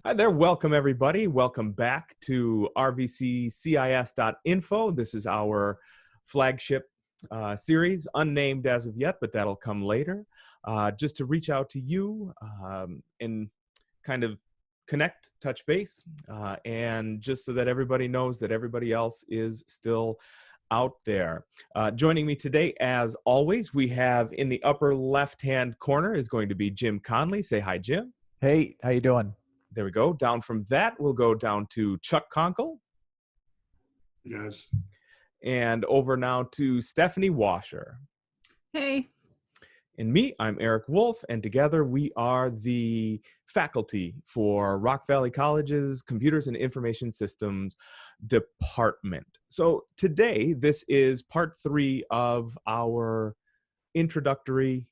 Hi there. Welcome, everybody. Welcome back to RVCCIS.info. This is our flagship series, unnamed as of yet, but that'll come later. Just to reach out to you and kind of connect, touch base, and just so that everybody knows that everybody else is still out there. Joining me today, as always, we have in the upper left-hand corner is going to be Jim Conley. Say hi, Jim. Hey, how you doing? There we go. Down from that, we'll go down to Chuck Conkle. Yes. And over now to Stephanie Washer. Hey. And me, I'm Eric Wolf, and together we are the faculty for Rock Valley College's Computers and Information Systems Department. So today, this is part 3 of our introductory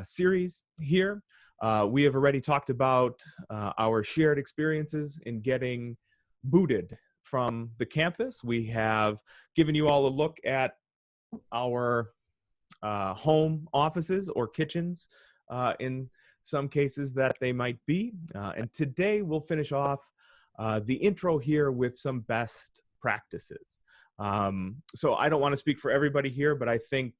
series here. We have already talked about our shared experiences in getting booted from the campus. We have given you all a look at our home offices or kitchens in some cases that they might be. And today we'll finish off the intro here with some best practices. So I don't want to speak for everybody here, but I think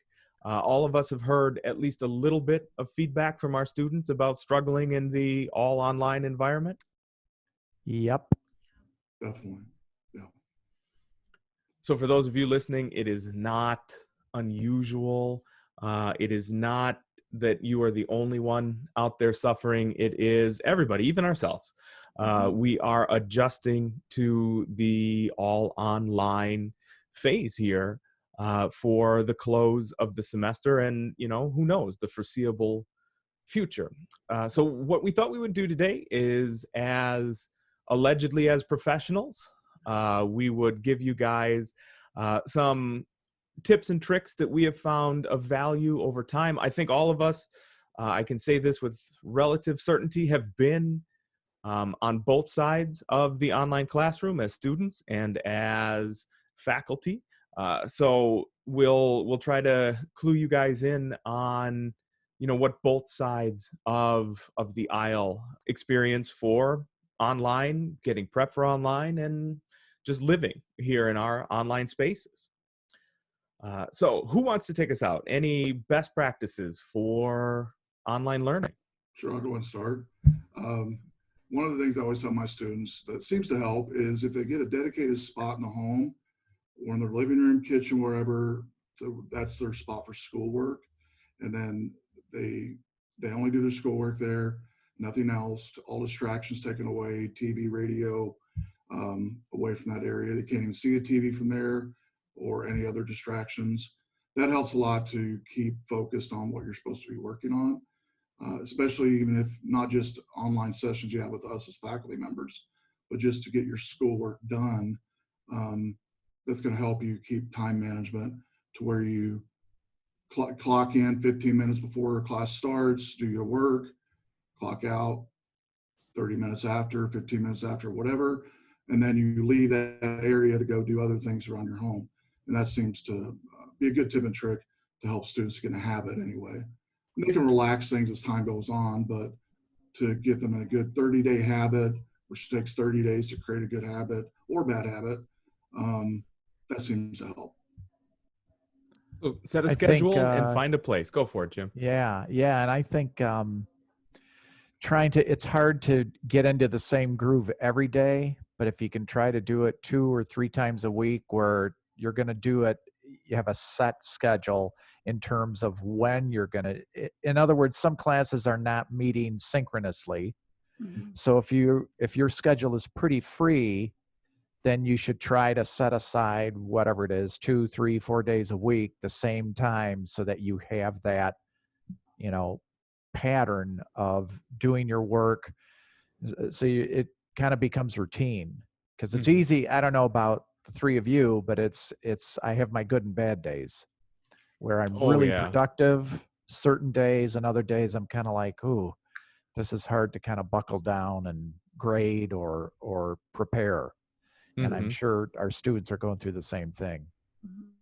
all of us have heard at least a little bit of feedback from our students about struggling in the all online environment. Yep. Definitely. Yeah. So for those of you listening, it is not unusual. It is not that you are the only one out there suffering. It is everybody, even ourselves. We are adjusting to the all online phase here for the close of the semester and, who knows, the foreseeable future. So what we thought we would do today is, as allegedly as professionals, we would give you guys some tips and tricks that we have found of value over time. I think all of us, I can say this with relative certainty, have been on both sides of the online classroom as students and as faculty. So we'll try to clue you guys in on, what both sides of the aisle experience for online, getting prep for online, and just living here in our online spaces. So who wants to take us out? Any best practices for online learning? Sure, I'll go and start. One of the things I always tell my students that seems to help is if they get a dedicated spot in the home or in their living room, kitchen, wherever, that's their spot for schoolwork. And then they only do their schoolwork there, nothing else, all distractions taken away, TV, radio, away from that area. They can't even see the TV from there or any other distractions. That helps a lot to keep focused on what you're supposed to be working on, especially even if not just online sessions you have with us as faculty members, but just to get your schoolwork done. That's going to help you keep time management to where you clock in 15 minutes before class starts, do your work, clock out 30 minutes after, 15 minutes after, whatever, and then you leave that area to go do other things around your home. And that seems to be a good tip and trick to help students get in a habit anyway. And they can relax things as time goes on, but to get them in a good 30-day habit, which takes 30 days to create a good habit or bad habit, that seems to help. So set a schedule and find a place. Go for it, Jim. Yeah. And I think it's hard to get into the same groove every day, but if you can try to do it 2 or 3 times a week where you're going to do it, you have a set schedule in terms of when you're going to, in other words, some classes are not meeting synchronously. Mm-hmm. So if your schedule is pretty free, then you should try to set aside whatever it is, 2, 3, 4 days a week, the same time, so that you have that, pattern of doing your work. So it kind of becomes routine, because it's easy. I don't know about the 3 of you, but I have my good and bad days where I'm really productive certain days, and other days I'm kind of like, ooh, this is hard to kind of buckle down and grade or prepare. And I'm sure our students are going through the same thing.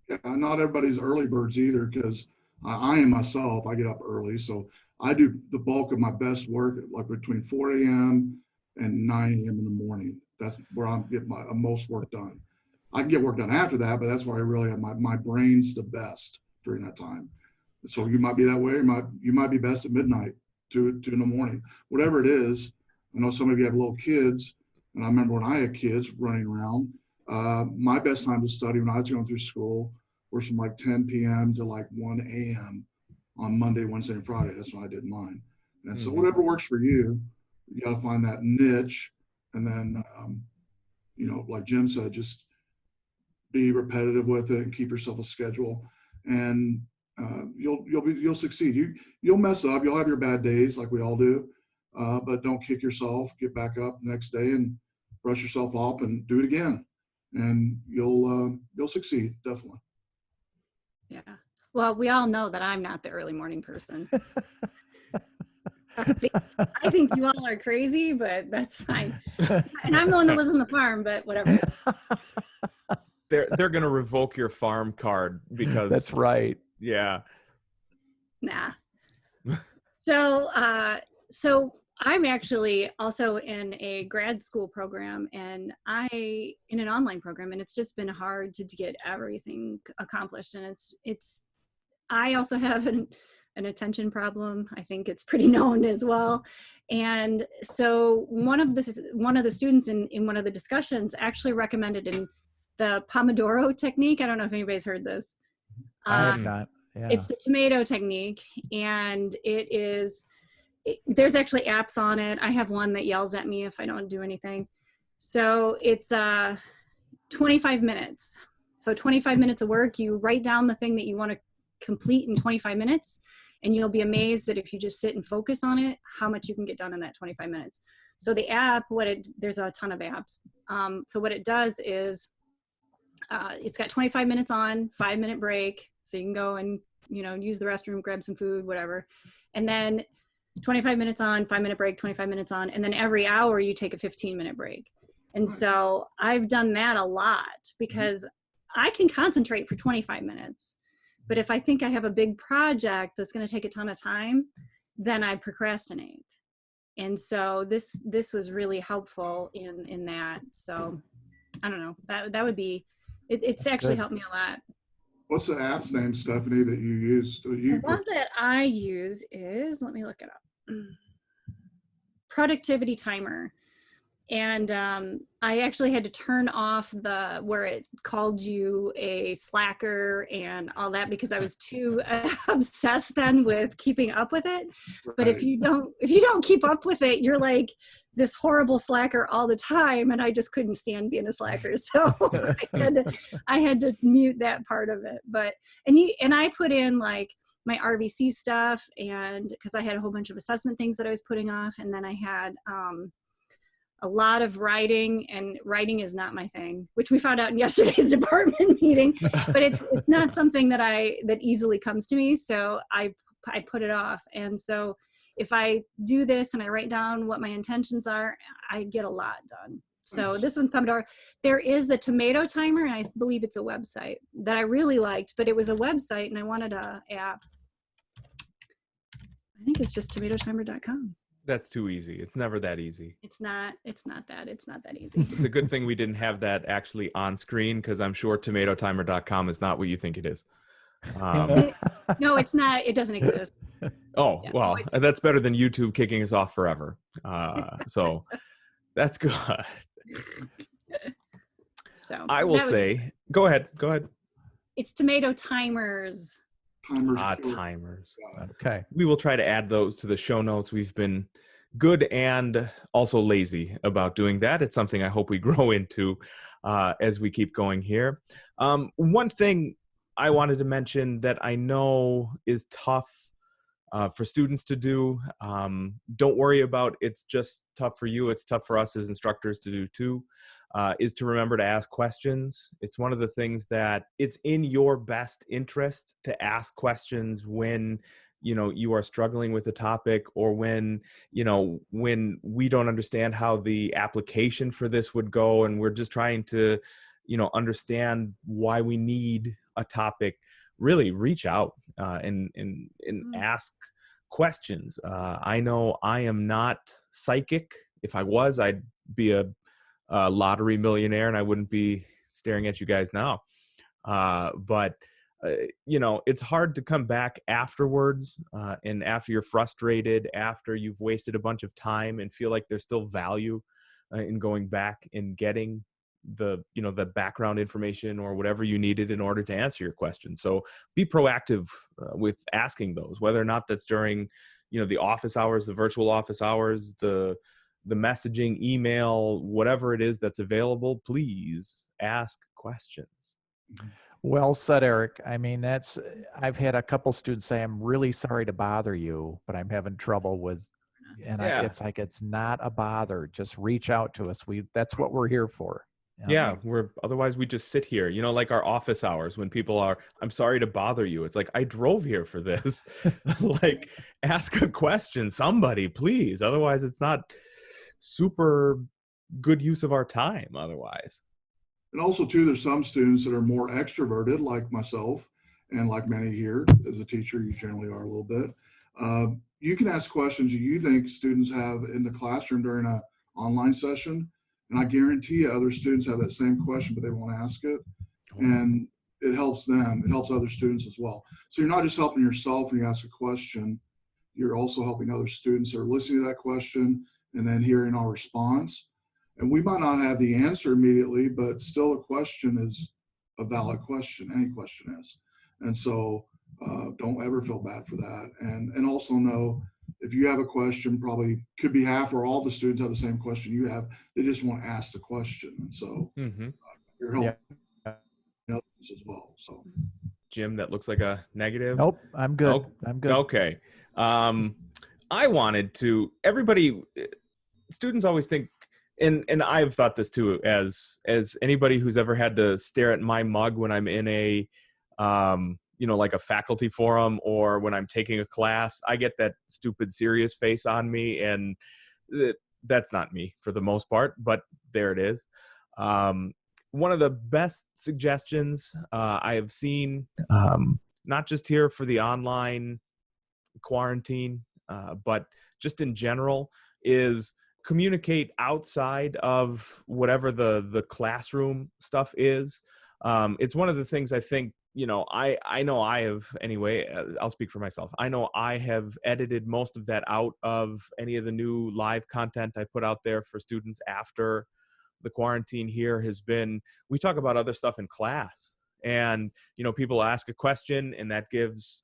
Yeah, not everybody's early birds either, because I am myself. I get up early, so I do the bulk of my best work like between 4 a.m. and 9 a.m. in the morning. That's where I'm getting my most work done. I can get work done after that, but that's where I really have my brain's the best during that time. So you might be that way. You might be best at midnight, 2 in the morning, whatever it is. I know some of you have little kids, and I remember when I had kids running around. My best time to study when I was going through school was from like 10 p.m. to like 1 a.m. on Monday, Wednesday, and Friday. That's when I did mine. And so whatever works for you, you got to find that niche. And then, like Jim said, just be repetitive with it and keep yourself a schedule. And you'll succeed. You'll mess up. You'll have your bad days like we all do. But don't kick yourself. Get back up the next day and brush yourself off and do it again. And you'll succeed, definitely. Yeah. Well, we all know that I'm not the early morning person. I think you all are crazy, but that's fine. And I'm the one that lives on the farm, but whatever. They're going to revoke your farm card because That's right. Yeah. Nah. So I'm actually also in a grad school program, and in an online program, and it's just been hard to get everything accomplished. And I also have an attention problem. I think it's pretty known as well. And so one of the students in one of the discussions actually recommended in the Pomodoro technique. I don't know if anybody's heard this. I have not. Yeah. It's the tomato technique, and there's actually apps on it. I have one that yells at me if I don't do anything. So it's 25 minutes. So 25 minutes of work, you write down the thing that you want to complete in 25 minutes, and you'll be amazed that if you just sit and focus on it, how much you can get done in that 25 minutes. So the app, there's a ton of apps. So what it does is it's got 25 minutes on, 5-minute break. So you can go and, use the restroom, grab some food, whatever. And then 25 minutes on, 5-minute break, 25 minutes on. And then every hour you take a 15-minute break. And so I've done that a lot because I can concentrate for 25 minutes. But if I think I have a big project that's going to take a ton of time, then I procrastinate. And so this was really helpful in that. So I don't know, that would be, it's actually helped me a lot. What's the app's name, Stephanie, that you use? The one that I use is, let me look it up, Productivity Timer. And I actually had to turn off where it called you a slacker and all that because I was too obsessed then with keeping up with it. Right. But if you don't keep up with it, you're like this horrible slacker all the time. And I just couldn't stand being a slacker. So I had to mute that part of it. But, and I put in like my RVC stuff, and because I had a whole bunch of assessment things that I was putting off. And then I had, a lot of writing, and writing is not my thing, which we found out in yesterday's department meeting, but it's not something that easily comes to me. So I put it off. And so if I do this and I write down what my intentions are, I get a lot done. So this one's Pomodoro. There is the tomato timer, and I believe it's a website that I really liked, but it was a website and I wanted an app. I think it's just tomatotimer.com. That's too easy. It's never that easy. It's not that easy. It's a good thing we didn't have that actually on screen, because I'm sure tomatotimer.com is not what you think it is. No, it's not. It doesn't exist. Oh, yeah, well, that's better than YouTube kicking us off forever. So that's good. So I will say, go ahead. It's tomato timers. Timers. Okay. We will try to add those to the show notes. We've been good and also lazy about doing that. It's something I hope we grow into as we keep going here. One thing I wanted to mention that I know is tough for students to do. Don't worry about it's just tough for you. It's tough for us as instructors to do too. Is to remember to ask questions. It's one of the things that it's in your best interest to ask questions when, you are struggling with a topic, or when we don't understand how the application for this would go, and we're just trying to, understand why we need a topic. Really reach out and ask questions. I know I am not psychic if I was, I'd be a lottery millionaire and I wouldn't be staring at you guys now. But it's hard to come back afterwards, and after you're frustrated, after you've wasted a bunch of time, and feel like there's still value in going back and getting the background information or whatever you needed in order to answer your question. So be proactive with asking those, whether or not that's during the office hours, the virtual office hours, the messaging, email, whatever it is that's available. Please ask questions. Well said, Eric. I mean, I've had a couple students say, I'm really sorry to bother you, but I'm having trouble with, it's like, it's not a bother. Just reach out to us. That's what we're here for. Yeah, otherwise we just sit here, like our office hours when people are, I'm sorry to bother you. It's like, I drove here for this. Like, ask a question, somebody, please. Otherwise, it's not super good use of our time otherwise. And also, too, there's some students that are more extroverted, like myself, and like many here. As a teacher, you generally are a little bit. You can ask questions you think students have in the classroom during an online session, and I guarantee you other students have that same question, but they won't ask it. And it helps them. It helps other students as well. So you're not just helping yourself when you ask a question. You're also helping other students that are listening to that question and then hearing our response. And we might not have the answer immediately, but still a question is a valid question. Any question is. And so don't ever feel bad for that. And also know if you have a question, probably could be half or all the students have the same question you have. They just want to ask the question. And so you're helping others as well. So, Jim, that looks like a negative. Nope, I'm good. Oh, I'm good. Okay. I wanted to, students always think, and I've thought this too, as anybody who's ever had to stare at my mug when I'm in a, like a faculty forum or when I'm taking a class, I get that stupid serious face on me, and that's not me for the most part, but there it is. One of the best suggestions I have seen, not just here for the online quarantine, but just in general, is communicate outside of whatever the classroom stuff is. It's one of the things I think, I know I have, anyway, I'll speak for myself. I know I have edited most of that out of any of the new live content I put out there for students after the quarantine here has been, we talk about other stuff in class, and, people ask a question and that gives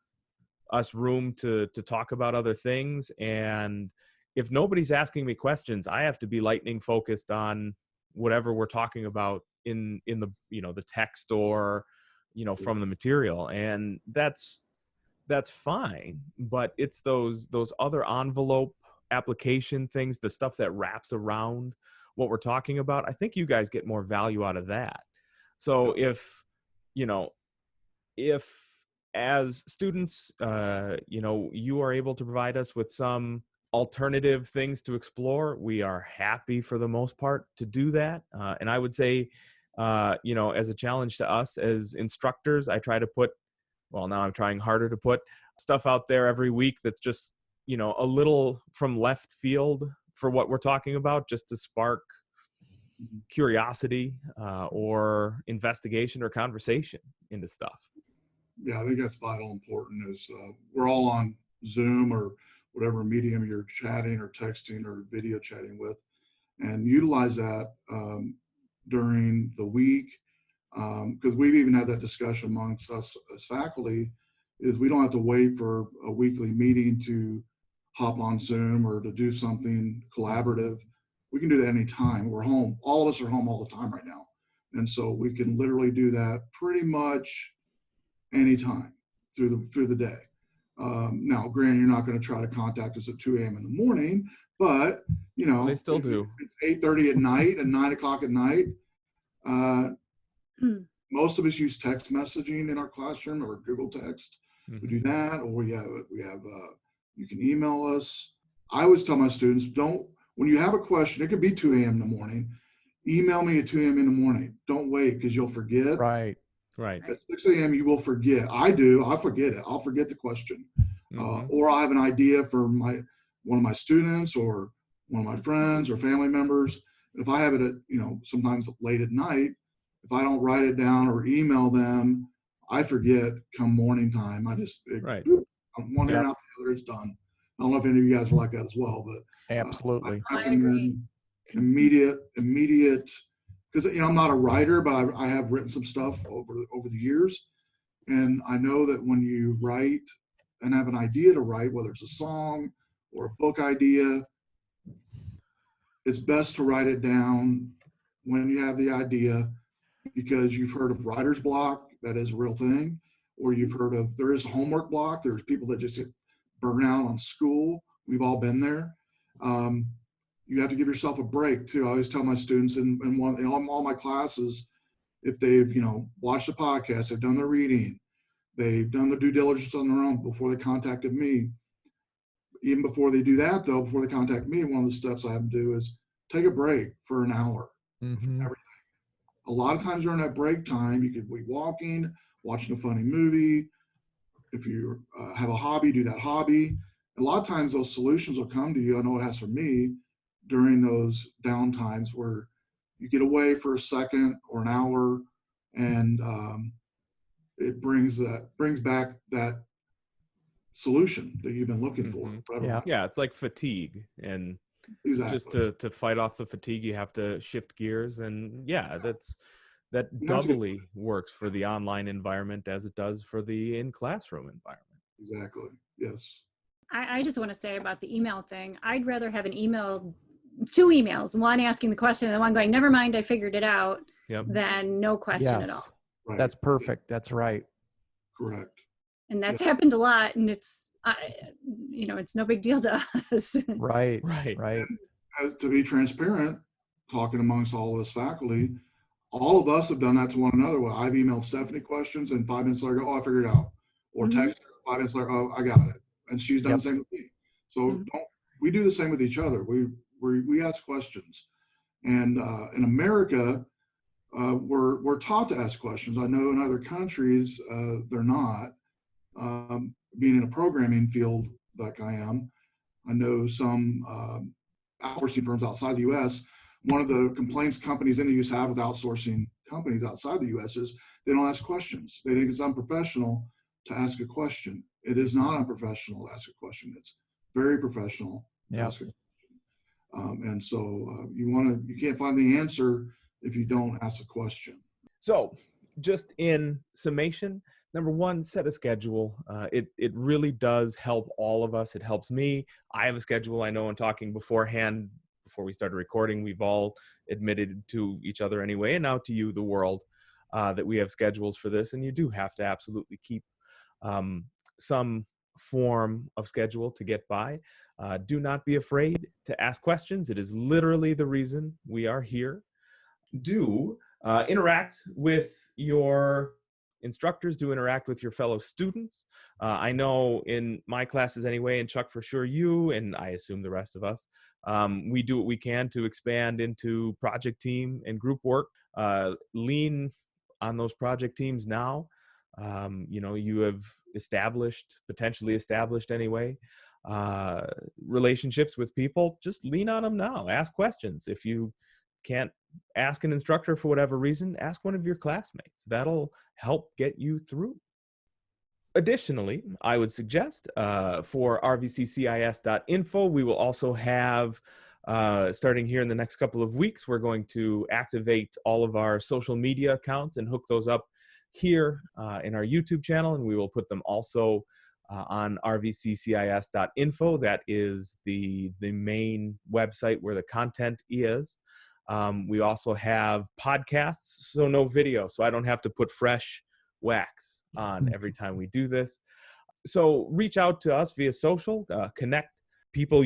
us room to talk about other things. And if nobody's asking me questions, I have to be lightning focused on whatever we're talking about in the, the text or, from the material. And that's fine. But it's those other envelope application things, the stuff that wraps around what we're talking about. I think you guys get more value out of that. So if as students, you are able to provide us with some alternative things to explore, we are happy for the most part to do that. And I would say, as a challenge to us as instructors, I try to put, now I'm trying harder to put stuff out there every week that's just, a little from left field for what we're talking about, just to spark curiosity or investigation or conversation into stuff. Yeah, I think that's vital important is we're all on Zoom or whatever medium you're chatting or texting or video chatting with, and utilize that during the week, because we've even had that discussion amongst us as faculty, is we don't have to wait for a weekly meeting to hop on Zoom or to do something collaborative. We can do that anytime. We're home. All of us are home all the time right now. And so we can literally do that pretty much anytime through the day. Now, granted, you're not going to try to contact us at 2 a.m. in the morning, but they still do. It's 8:30 at night and 9 o'clock at night. Most of us use text messaging in our classroom or Google Text. We do that, or we have you can email us. I always tell my students, when you have a question, it could be 2 a.m. in the morning, email me at 2 a.m. in the morning. Don't wait, because you'll forget. Right. At 6 a.m. you will forget. I do. I'll forget it. I'll forget the question. Or I'll have an idea for one of my students, or one of my friends or family members. If I have it at, sometimes late at night, if I don't write it down or email them, I forget come morning time. Right. I'm one ear and out the other, it's done. I don't know if any of you guys are like that as well, but Absolutely. I recommend immediate, because I'm not a writer, but I have written some stuff over the years, and I know that when you write and have an idea to write, whether it's a song or a book idea, it's best to write it down when you have the idea, because you've heard of writer's block. That is a real thing. Or you've heard of, there is homework block. There's people that just get burnt out on school. We've all been there. You have to give yourself a break too. I always tell my students in all my classes, if they've watched the podcast, they've done their reading, they've done the due diligence on their own before they contacted me. Even before they do that, though, before they contact me, one of the steps I have them do is take a break for an hour. Mm-hmm. Everything. A lot of times during that break time, you could be walking, watching a funny movie. If you have a hobby, do that hobby. A lot of times those solutions will come to you. I know it has for me during those down times where you get away for a second or an hour, and it brings back that solution that you've been looking for. Yeah, it's like fatigue, and exactly. Just to fight off the fatigue, you have to shift gears, and that doubly works for the online environment as it does for the in-classroom environment. Exactly. Yes. I just want to say about the email thing, I'd rather have two emails, one asking the question and the one going, never mind, I figured it out, than no question at all. Right. That's perfect. That's right. Correct. And that's happened a lot, and it's no big deal to us. Right. And to be transparent, talking amongst all of us faculty, all of us have done that to one another. Well, I've emailed Stephanie questions, and 5 minutes later, I figured it out. Or text her 5 minutes later, oh, I got it. And she's done the same with me. So we do the same with each other. We ask questions. And in America, we're taught to ask questions. I know in other countries, they're not. Being in a programming field like I am, I know some outsourcing firms outside the U.S., one of the complaints companies in the U.S. have with outsourcing companies outside the U.S. is they don't ask questions. They think it's unprofessional to ask a question. It is not unprofessional to ask a question. It's very professional to ask a question. And so you can't find the answer if you don't ask a question. So just in summation, number one, set a schedule. It really does help all of us. It helps me. I have a schedule. I know in talking beforehand, before we started recording, we've all admitted to each other anyway, and now to you, the world, that we have schedules for this, and you do have to absolutely keep some form of schedule to get by. Do not be afraid to ask questions. It is literally the reason we are here. Do interact with your instructors, do interact with your fellow students. I know in my classes anyway, and Chuck, for sure you, and I assume the rest of us, we do what we can to expand into project team and group work. Lean on those project teams now. You have potentially established anyway, relationships with people. Just lean on them now. Ask questions. If you can't ask an instructor for whatever reason, ask one of your classmates. That'll help get you through. Additionally, I would suggest for RVCCIS.info, we will also have, starting here in the next couple of weeks, we're going to activate all of our social media accounts and hook those up here in our YouTube channel, and we will put them also on RVCCIS.info. That is the main website where the content is. We also have podcasts, so no video, so I don't have to put fresh wax on every time we do this. So reach out to us via social, connect people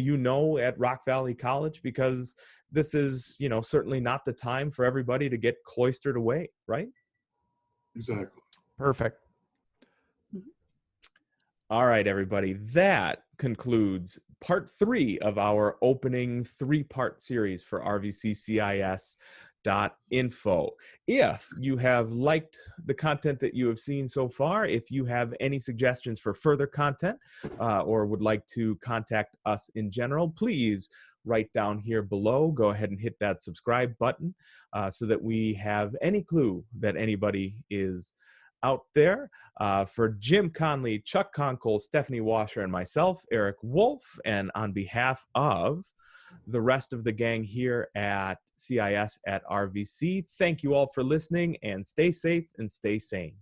at Rock Valley College, because this is, certainly not the time for everybody to get cloistered away, right? Exactly. Perfect. All right, everybody. That concludes part 3 of our opening 3-part series for RVCCIS.info. If you have liked the content that you have seen so far, if you have any suggestions for further content or would like to contact us in general, please right down here below. Go ahead and hit that subscribe button so that we have any clue that anybody is out there. For Jim Conley, Chuck Conkle, Stephanie Washer, and myself, Eric Wolf, and on behalf of the rest of the gang here at CIS at RVC, thank you all for listening, and stay safe and stay sane.